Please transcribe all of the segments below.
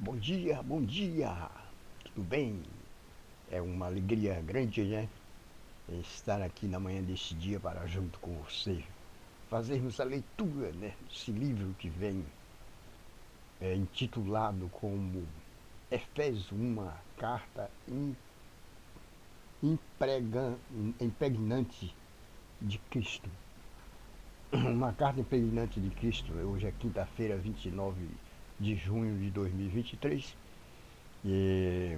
bom dia, tudo bem? É uma alegria grande, né? Estar aqui na manhã desse dia para junto com você fazermos a leitura, né? Desse livro que vem intitulado como Efésios, uma carta impregnante de Cristo. Uma carta impregnante de Cristo. Hoje é quinta-feira, 29 de junho de 2023. E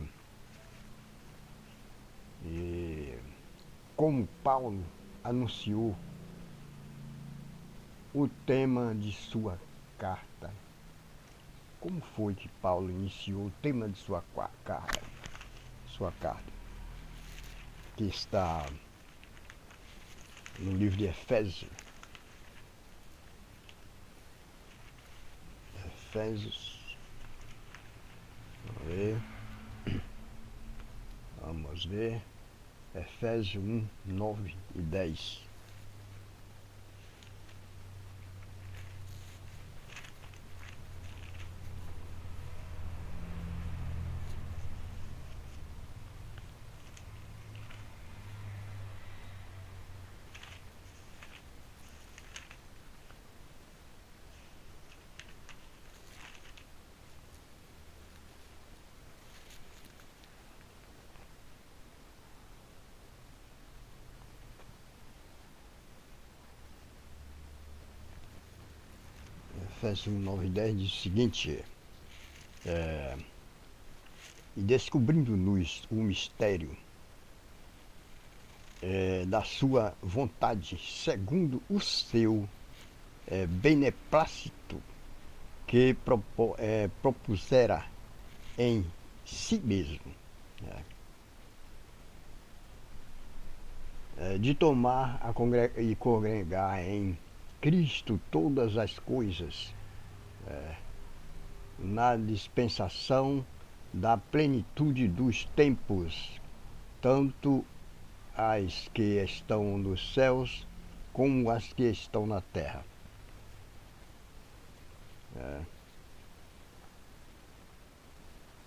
como Paulo anunciou o tema de sua carta. Como foi que Paulo iniciou o tema de sua carta? Que está no livro de Efésios. Vamos ver. Efésios 1, 9 e 10. Efésios 1, 9 e 10 diz o seguinte: e descobrindo-nos o mistério da sua vontade, segundo o seu beneplácito, que propusera em si mesmo, de tomar e congregar em Cristo todas as coisas, na dispensação da plenitude dos tempos, tanto as que estão nos céus como as que estão na terra.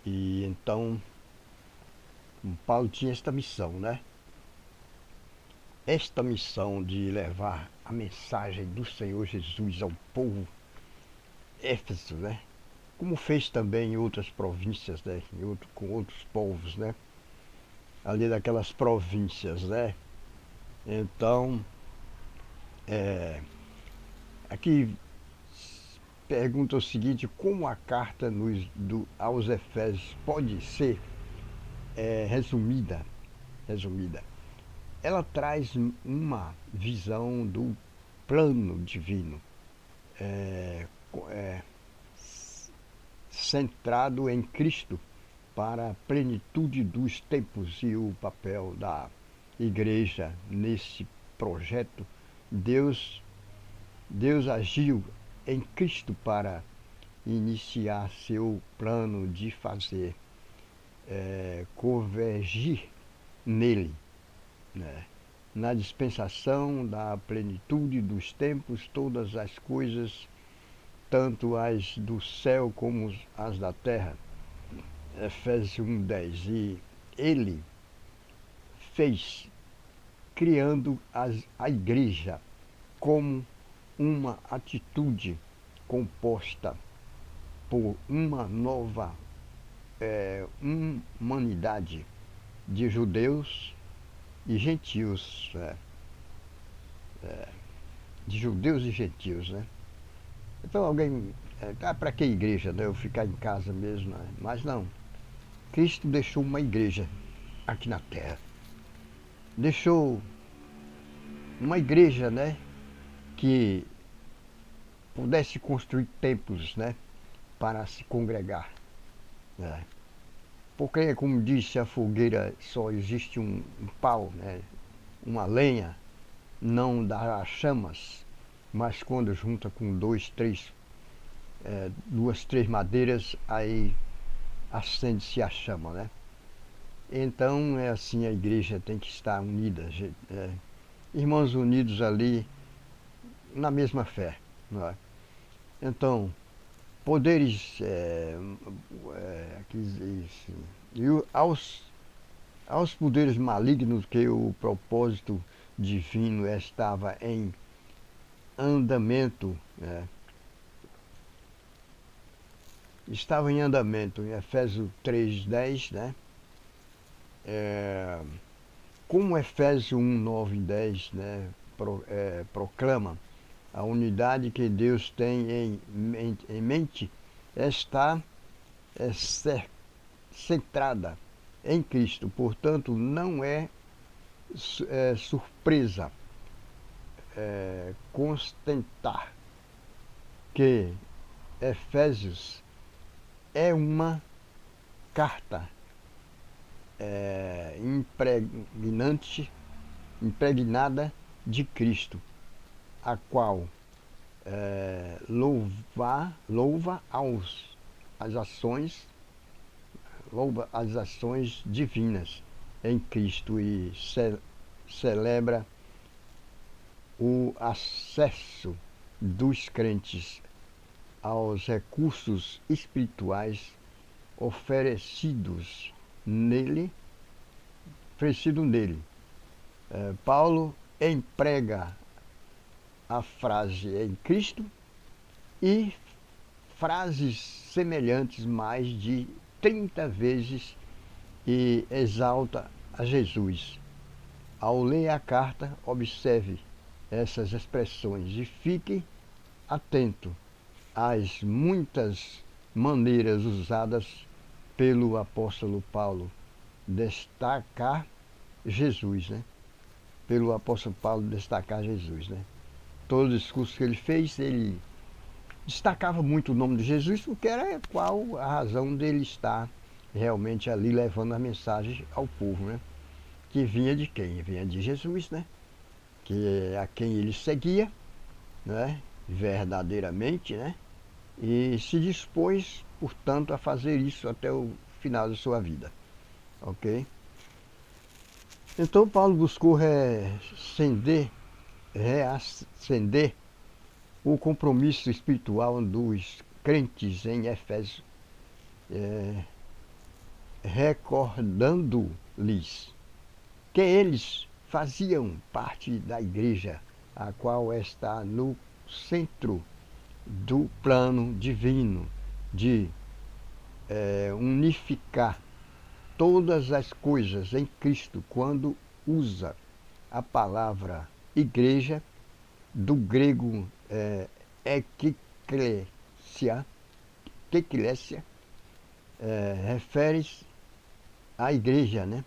E então Paulo tinha esta missão, né? Esta missão de levar a mensagem do Senhor Jesus ao povo Éfeso, né? Como fez também em outras províncias, né? Com outros povos, né? Ali daquelas províncias, né? Então, aqui pergunta o seguinte: como a carta aos Efésios pode ser resumida? Ela traz uma visão do plano divino, centrado em Cristo para a plenitude dos tempos, e o papel da igreja nesse projeto. Deus agiu em Cristo para iniciar seu plano de fazer convergir nele, né? Na dispensação da plenitude dos tempos, todas as coisas, tanto as do céu como as da terra. Efésios 1:10. E ele fez, criando a igreja como uma atitude composta por uma nova humanidade de judeus e gentios, né? Então alguém, para que igreja, né? Eu ficar em casa mesmo, né? Mas não, Cristo deixou uma igreja aqui na terra, deixou uma igreja, né? Que pudesse construir templos, né? Para se congregar, né? Porque, como disse, a fogueira só existe um pau, né? Uma lenha não dá chamas, mas quando junta com duas, três madeiras, aí acende-se a chama, né? Então é assim, a igreja tem que estar unida, irmãos unidos ali na mesma fé, não é? Então, poderes, e aos poderes malignos que o propósito divino estava em andamento, estava em andamento, em Efésios 3:10, né? Como Efésios 1:9 e 10, né, proclama, a unidade que Deus tem em mente está centrada em Cristo. Portanto, não é surpresa constatar que Efésios é uma carta impregnada de Cristo, a qual louva as ações divinas em Cristo e celebra o acesso dos crentes aos recursos espirituais oferecido nele. Paulo emprega a frase em Cristo e frases semelhantes mais de 30 vezes e exalta a Jesus. Ao ler a carta, observe essas expressões e fique atento às muitas maneiras usadas pelo apóstolo Paulo destacar Jesus, né? Todo o discurso que ele fez, ele destacava muito o nome de Jesus, porque era qual a razão dele estar realmente ali levando a mensagem ao povo, né? Que vinha de quem? Vinha de Jesus, né? Que é a quem ele seguia, né? Verdadeiramente, né? E se dispôs, portanto, a fazer isso até o final de sua vida, ok? Então Paulo buscou reacender o compromisso espiritual dos crentes em Éfeso, recordando-lhes que eles faziam parte da igreja, a qual está no centro do plano divino de unificar todas as coisas em Cristo, quando usa a palavra igreja, do grego eklesia, refere-se à igreja, né,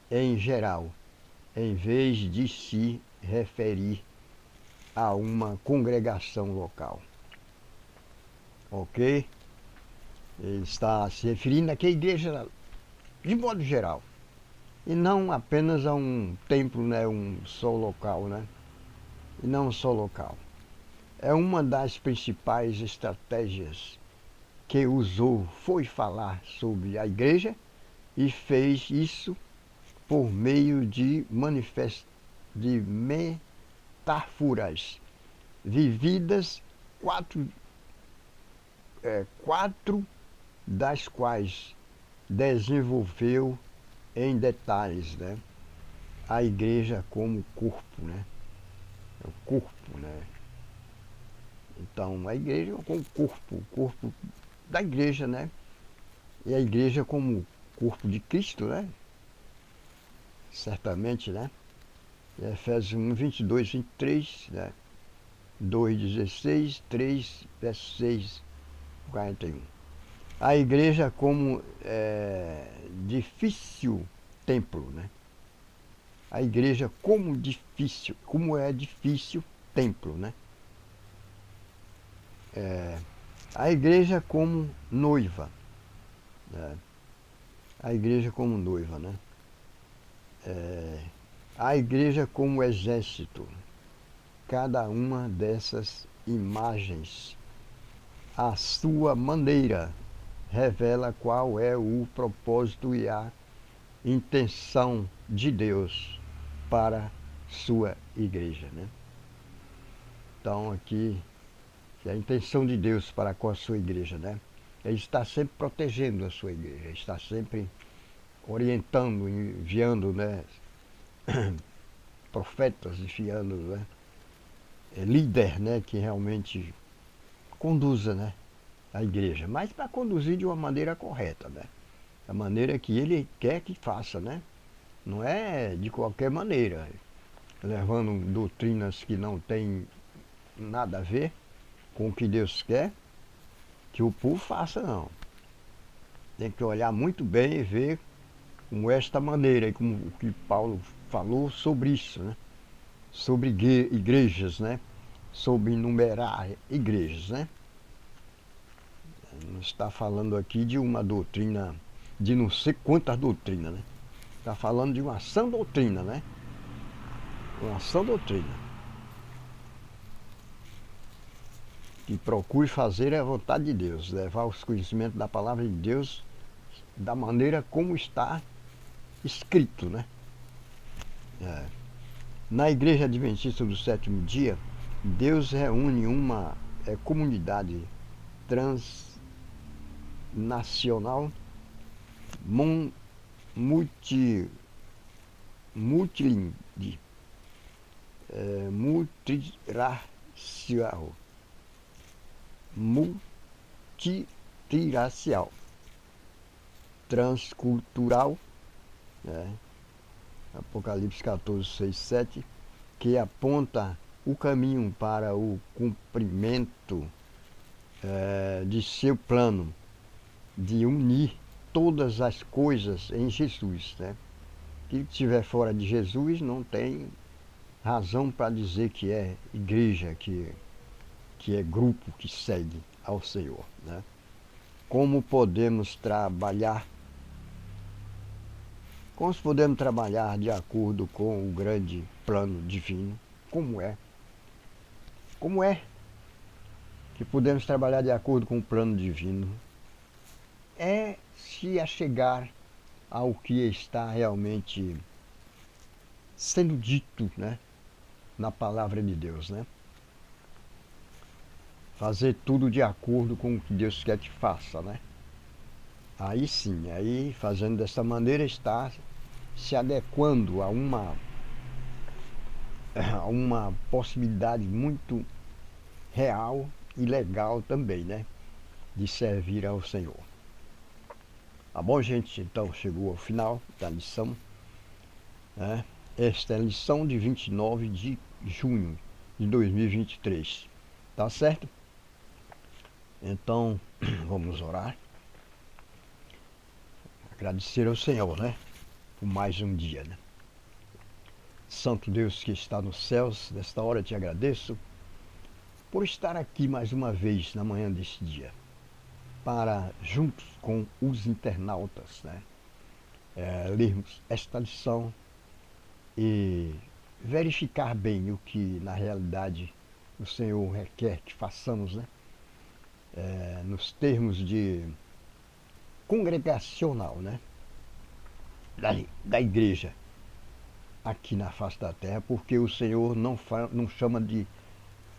em geral, em vez de se referir a uma congregação local. Ok? Ele está se referindo aqui à igreja de modo geral, e não apenas a um templo, né, um só local, né? E não um só local. É uma das principais estratégias que usou foi falar sobre a igreja, e fez isso por meio de metáforas vividas, quatro das quais desenvolveu em detalhes, né? A igreja como corpo, né? O corpo, né? Então, a igreja como o corpo da igreja, né? E a igreja como corpo de Cristo, né? Certamente, né? Efésios 1:22-23, né? 2:16, 3, verso 6, 41. A igreja como difícil templo, né? A igreja como difícil templo, né? A igreja como noiva, né? A igreja como noiva, né? A igreja como exército. Cada uma dessas imagens, à sua maneira, revela qual é o propósito e a intenção de Deus para sua igreja, né? Então aqui que é a intenção de Deus para com a sua igreja, né? Ele está sempre protegendo a sua igreja, está sempre orientando, enviando, né, profetas, enviando, né, líder, né, que realmente conduza, né, a igreja, mas para conduzir de uma maneira correta, né? A maneira que ele quer que faça, né? Não é de qualquer maneira, levando doutrinas que não têm nada a ver com o que Deus quer que o povo faça, não. Tem que olhar muito bem e ver como esta maneira, e como o que Paulo falou sobre isso, né? Sobre igrejas, né? Sobre numerar igrejas, né? Não está falando aqui de uma doutrina, de não sei quantas doutrinas, né? Está falando de uma sã doutrina, né? Uma sã doutrina. Que procure fazer a vontade de Deus, levar os conhecimentos da palavra de Deus da maneira como está escrito, né? Na Igreja Adventista do Sétimo Dia, Deus reúne uma comunidade transnacional multilingue, multiracial, transcultural, né? Apocalipse 14, 6, 7, que aponta o caminho para o cumprimento de seu plano de unir todas as coisas em Jesus, né? Quem estiver fora de Jesus não tem razão para dizer que é igreja, que é grupo que segue ao Senhor, né? Como podemos trabalhar de acordo com o grande plano divino? Como é que podemos trabalhar de acordo com o plano divino? É se achegar ao que está realmente sendo dito, né, na palavra de Deus, né? Fazer tudo de acordo com o que Deus quer que faça, né? Aí sim, aí fazendo dessa maneira está se adequando a uma possibilidade muito real e legal também, né? De servir ao Senhor. Tá bom, gente? Então chegou ao final da lição, né? Esta é a lição de 29 de junho de 2023. Tá certo? Então, vamos orar. Agradecer ao Senhor, né? Por mais um dia, né? Santo Deus que está nos céus, nesta hora te agradeço por estar aqui mais uma vez na manhã deste dia, para, juntos com os internautas, né, lermos esta lição e verificar bem o que na realidade o Senhor requer que façamos, né, nos termos de congregacional, né, da igreja aqui na face da terra, porque o Senhor não chama de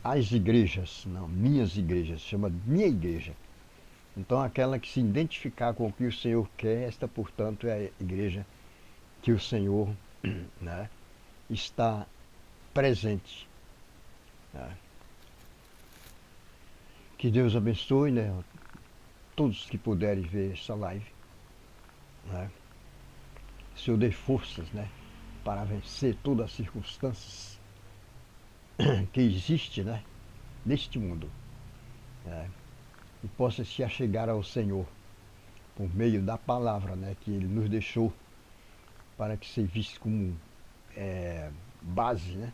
as igrejas, não, minhas igrejas, chama de minha igreja. Então aquela que se identificar com o que o Senhor quer, esta portanto é a igreja que o Senhor, né, está presente, né? Que Deus abençoe, né, todos que puderem ver essa live, né? O Senhor dê forças, né, para vencer todas as circunstâncias que existe, né, neste mundo, né? E possa se achegar ao Senhor por meio da palavra, né, que Ele nos deixou para que servisse como base, né,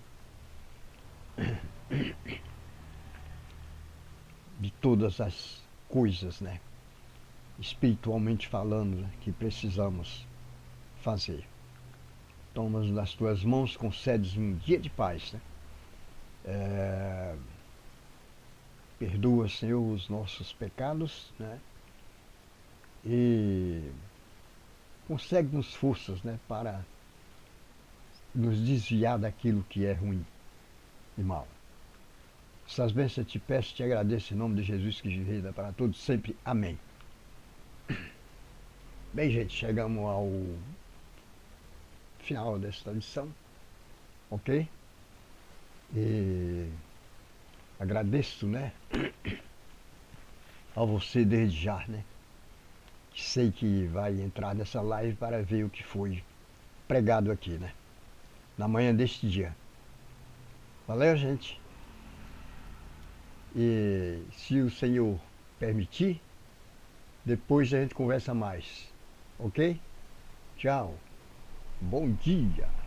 de todas as coisas, né, espiritualmente falando, né, que precisamos fazer. Toma-nos nas tuas mãos, concedes um dia de paz, né? Perdoa, Senhor, os nossos pecados, né? E concede-nos forças, né, para nos desviar daquilo que é ruim e mal. Essas bênçãos eu te peço, te agradeço em nome de Jesus que vive para todos sempre. Amém. Bem, gente, chegamos ao final desta lição, ok? E agradeço, né, a você desde já, né? Sei que vai entrar nessa live para ver o que foi pregado aqui, né? Na manhã deste dia. Valeu, gente? E se o Senhor permitir, depois a gente conversa mais, ok? Tchau. Bom dia.